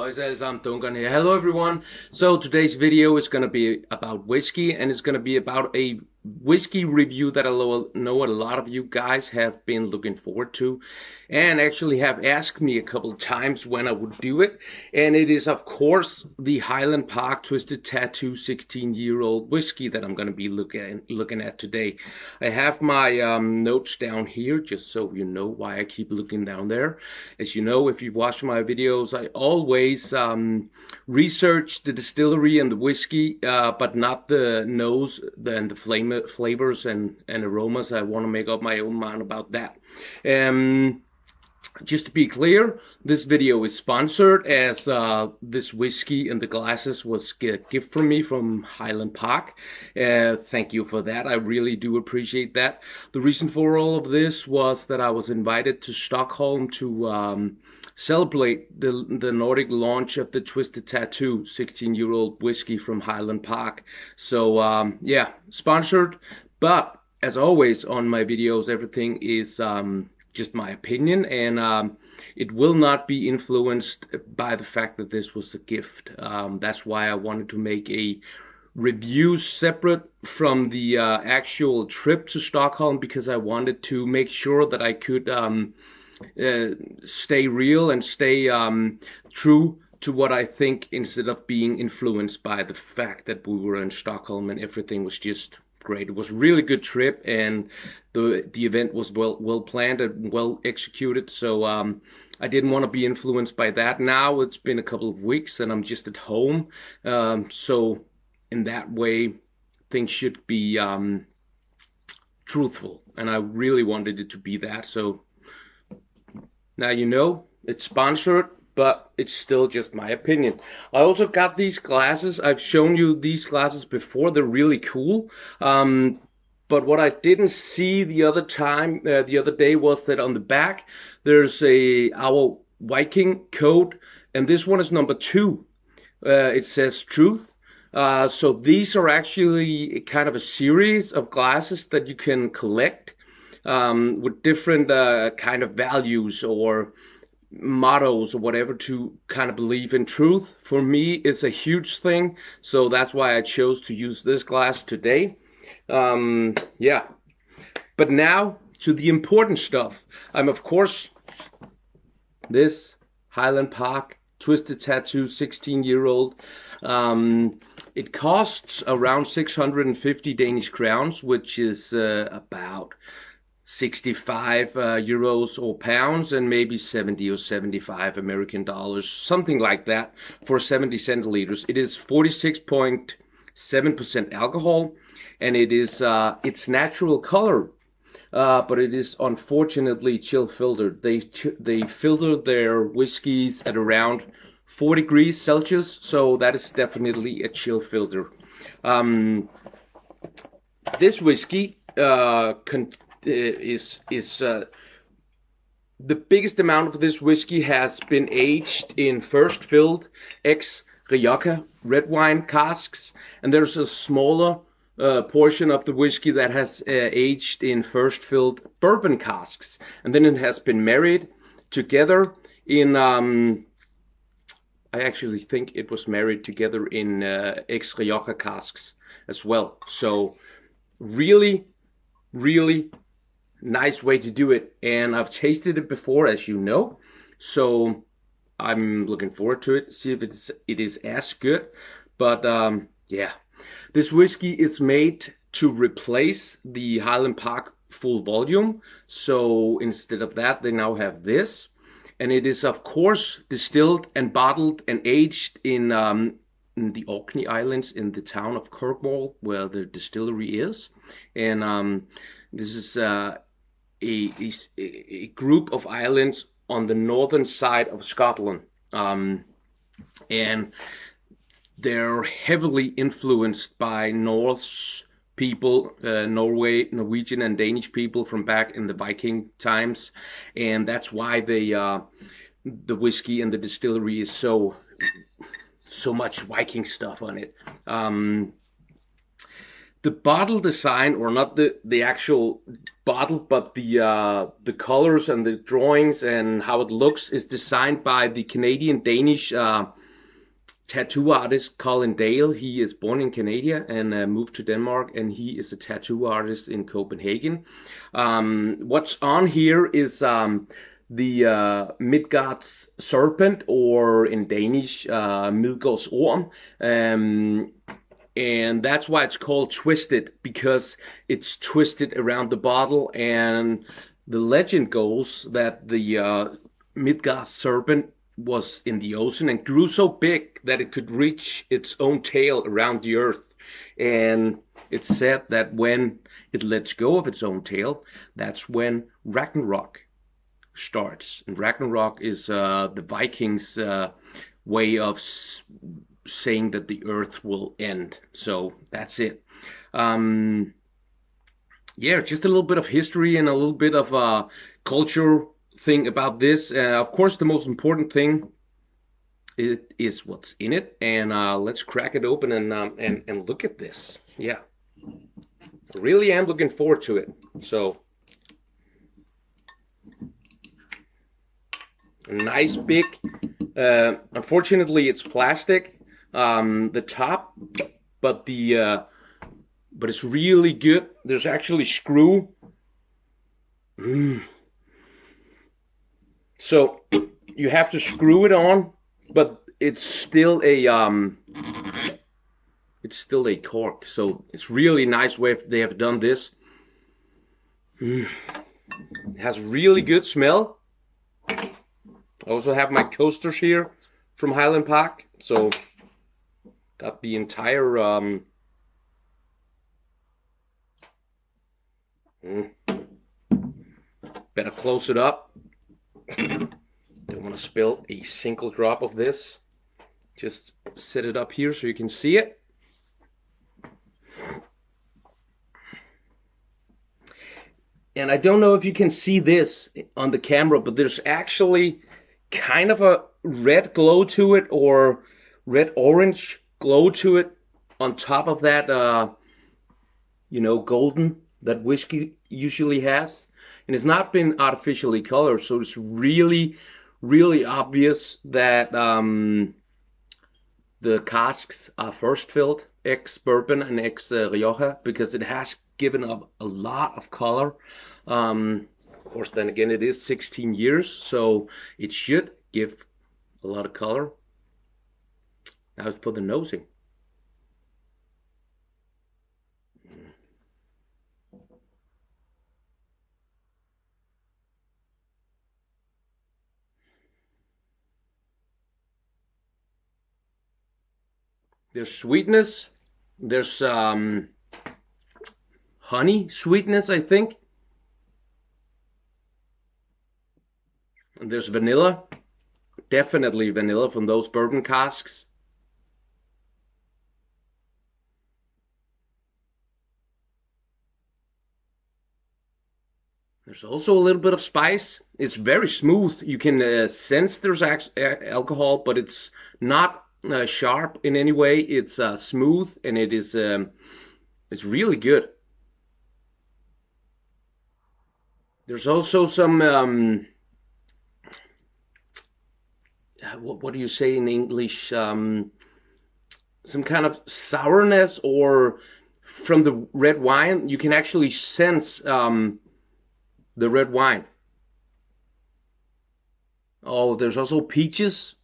Boys, I'm Dunkeren here. Hello everyone. So today's video is going to be about whiskey, and it's going to be about a whiskey review that I know a lot of you guys have been looking forward to and actually have asked me a couple of times when I would do it. And it is, of course, the Highland Park Twisted Tattoo 16-year-old whiskey that I'm going to be looking at today. I have my notes down here just so you know why I keep looking down there. As you know, if you've watched my videos, I always research the distillery and the whiskey, but not the nose and the flavors and aromas. I want to make up my own mind about that. Just to be clear, this video is sponsored, as this whiskey in the glasses was a gift from me from Highland Park. Thank you for that. I really do appreciate that. The reason for all of this was that I was invited to Stockholm to celebrate the Nordic launch of the Twisted Tattoo 16-year-old whiskey from Highland Park. So yeah, sponsored. But as always on my videos, everything is just my opinion, and it will not be influenced by the fact that this was a gift. That's why I wanted to make a review separate from the actual trip to Stockholm, because I wanted to make sure that I could stay real and stay true to what I think, instead of being influenced by the fact that we were in Stockholm and everything was just great. It was a really good trip, and the event was well planned and well executed. So I didn't want to be influenced by that. Now it's been a couple of weeks and I'm just at home. So in that way, things should be truthful, and I really wanted it to be that. So now you know it's sponsored, but it's still just my opinion. I also got these glasses. I've shown you these glasses before. They're really cool. But what I didn't see the other day was that on the back there's our Viking code, and this one is number 2. It says truth. So these are actually kind of a series of glasses that you can collect with different kind of values or mottos or whatever, to kind of believe in truth. For me, it's a huge thing, so that's why I chose to use this glass today. Yeah, but now to the important stuff. I'm of course this Highland Park Twisted Tattoo 16-year-old. It costs around 650 Danish crowns, which is about 65 euros or pounds, and maybe 70 or 75 American dollars, something like that, for 70 centiliters. It is 46.7% alcohol, and it is its natural color, but it is unfortunately chill filtered. They filter their whiskeys at around 4 degrees Celsius, so that is definitely a chill filter. This whiskey is the biggest amount of this whiskey has been aged in first filled ex-Rioja red wine casks, and there's a smaller portion of the whiskey that has aged in first filled bourbon casks, and then it has been married together in I actually think it was married together in ex-Rioja casks as well. So really nice way to do it, and I've tasted it before, as you know, so I'm looking forward to it, see if it is as good. But yeah, this whiskey is made to replace the Highland Park full volume, so instead of that they now have this, and it is of course distilled and bottled and aged in the Orkney Islands, in the town of Cornwall, where the distillery is. And this is a group of islands on the northern side of Scotland, and they're heavily influenced by Norse people, Norwegian and Danish people from back in the Viking times, and that's why the whiskey and the distillery is so much Viking stuff on it. the bottle design, or not the actual bottle, but the colors and the drawings and how it looks is designed by the Canadian Danish tattoo artist Colin Dale. He is born in Canada and moved to Denmark, and he is a tattoo artist in Copenhagen. What's on here is the Midgard's serpent, or in Danish, Midgårds orm. And that's why it's called twisted, because it's twisted around the bottle. And the legend goes that the Midgard's serpent was in the ocean and grew so big that it could reach its own tail around the earth. And it's said that when it lets go of its own tail, that's when Ragnarok starts. And Ragnarok is the Vikings' way of saying that the earth will end. So that's it. Yeah, just a little bit of history and a little bit of culture thing about this. Of course, the most important thing is what's in it. And let's crack it open and look at this. Yeah, I really am looking forward to it. So a nice big. Unfortunately, it's plastic. The top, but it's really good. There's actually screw. So you have to screw it on, but it's still a cork. So it's really nice way they have done this. It has really good smell. I also have my coasters here from Highland Park. So got the entire better close it up. Don't want to spill a single drop of this. Just set it up here so you can see it. And I don't know if you can see this on the camera, but there's actually kind of a red glow to it, or red-orange glow to it on top of that, golden that whiskey usually has. And it's not been artificially colored, so it's really, really obvious that the casks are first filled, ex-bourbon and ex-Rioja, because it has given up a lot of color. Of course, then again, it is 16 years, so it should give a lot of color. Now it's for the nosing. There's sweetness. There's honey sweetness, I think. And there's vanilla. Definitely vanilla from those bourbon casks. There's also a little bit of spice. It's very smooth. You can sense there's alcohol, but it's not sharp in any way. It's smooth, and it's really good. There's also some what do you say in English? Some kind of sourness, or from the red wine. You can actually sense the red wine. Oh, there's also peaches.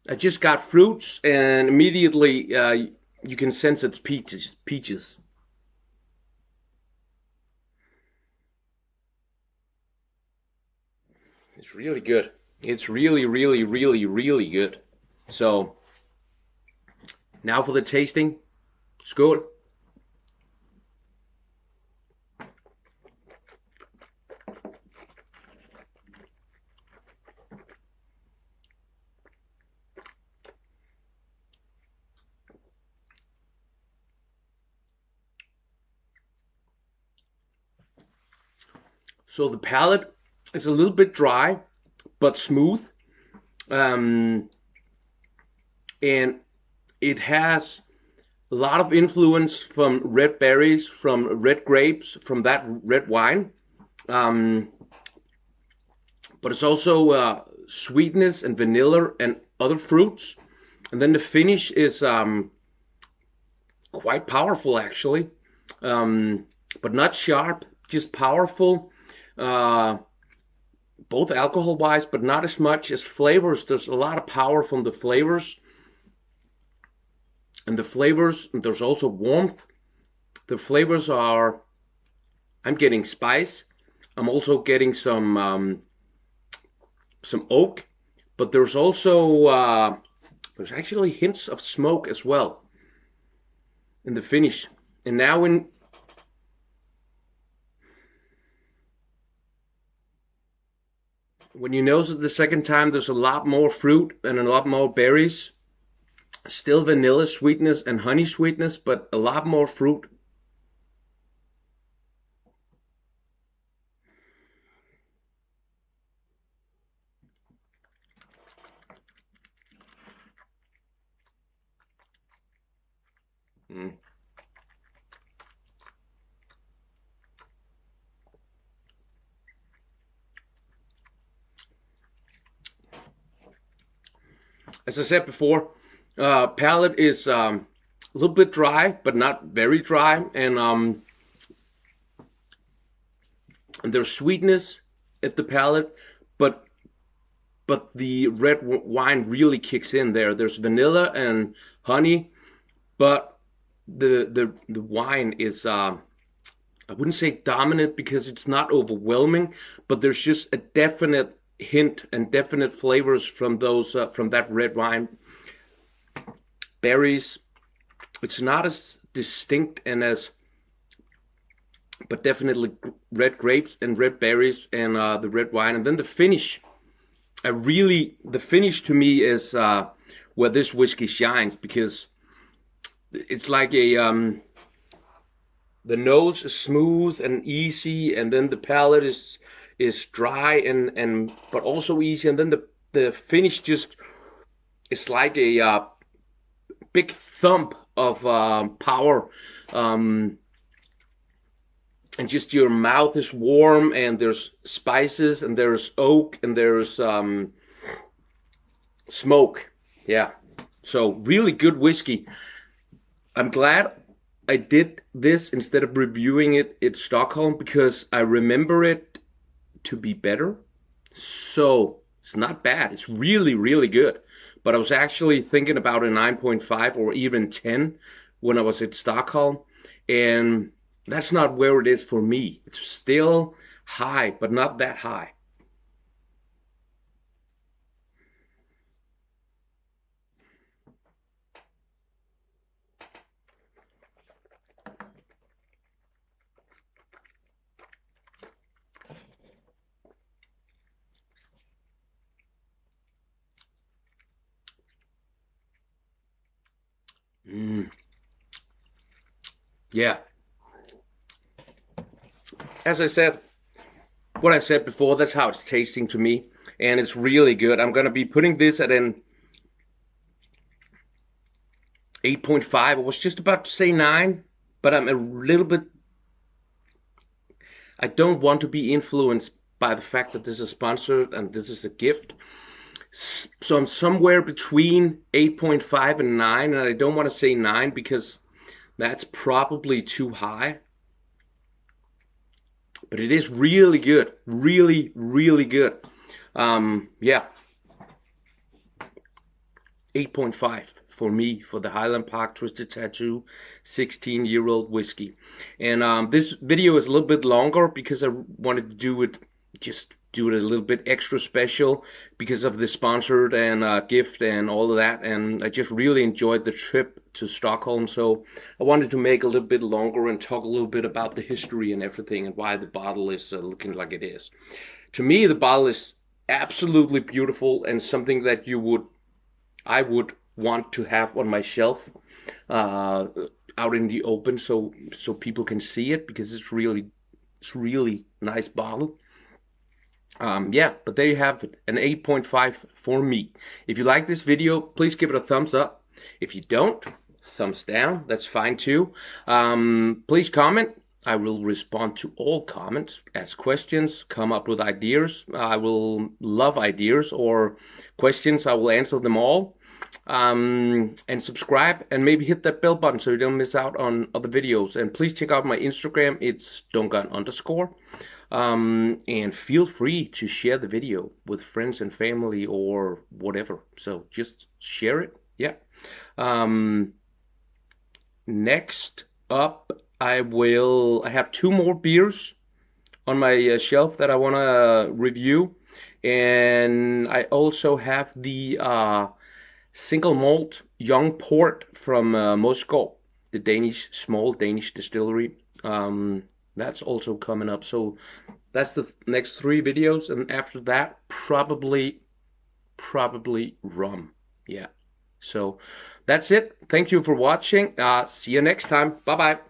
I just got fruits, and immediately you can sense it's peaches. Peaches. It's really good. It's really, really, really, really good. So now for the tasting. Skål. So the palate is a little bit dry, but smooth. And it has A lot of influence from red berries, from red grapes, from that red wine. Um, but it's also sweetness and vanilla and other fruits. And then the finish is quite powerful, actually, but not sharp, just powerful. Uh, Both alcohol-wise, but not as much as flavors. There's a lot of power from the flavors. And the flavors, there's also warmth. The flavors are, I'm getting spice. I'm also getting some oak, but there's also, there's actually hints of smoke as well in the finish. And now when you nose it the second time, there's a lot more fruit and a lot more berries. Still vanilla sweetness and honey sweetness, but a lot more fruit. Mm. As I said before, palate is a little bit dry, but not very dry, and there's sweetness at the palate, but the red wine really kicks in there. There's vanilla and honey, but the wine is I wouldn't say dominant because it's not overwhelming, but there's just a definite hint and definite flavors from those from that red wine. Berries, it's not as distinct and as, but definitely red grapes and red berries and the red wine. And then the finish, the finish to me is where this whiskey shines, because it's like a the nose is smooth and easy, and then the palate is dry and but also easy, and then the finish just is like a big thump of power, and just your mouth is warm, and there's spices, and there's oak, and there's smoke. Yeah, so really good whiskey. I'm glad I did this instead of reviewing it in Stockholm, because I remember it to be better. So it's not bad. It's really, really good. But I was actually thinking about a 9.5 or even 10 when I was at Stockholm. And that's not where it is for me. It's still high, but not that high. Mm. Yeah. As I said, what I said before, that's how it's tasting to me. And it's really good. I'm going to be putting this at an 8.5. I was just about to say 9, but I'm a little bit, I don't want to be influenced by the fact that this is sponsored and this is a gift. So I'm somewhere between 8.5 and 9, and I don't want to say 9 because that's probably too high. But it is really good. Really, really good. Yeah. 8.5 for me for the Highland Park Twisted Tattoo 16-year-old whiskey. And this video is a little bit longer because I wanted to do it a little bit extra special because of the sponsored and gift and all of that, and I just really enjoyed the trip to Stockholm, so I wanted to make a little bit longer and talk a little bit about the history and everything and why the bottle is looking like it is. To me, the bottle is absolutely beautiful and something that I would want to have on my shelf out in the open, so people can see it, because it's really nice bottle. Yeah, but there you have it, an 8.5 for me. If you like this video, please give it a thumbs up. If you don't, thumbs down. That's fine too. Please comment. I will respond to all comments, ask questions, come up with ideas. I will love ideas or questions. I will answer them all. And subscribe and maybe hit that bell button so you don't miss out on other videos. And please check out my Instagram. It's Dunkeren_. And feel free to share the video with friends and family or whatever. So just share it. Yeah. Next up, I have 2 more beers on my shelf that I want to review. And I also have the single malt young port from Moscow, the small Danish distillery. That's also coming up. So that's the next 3 videos, and after that, probably rum. Yeah. So that's it. Thank you for watching. See you next time. Bye bye.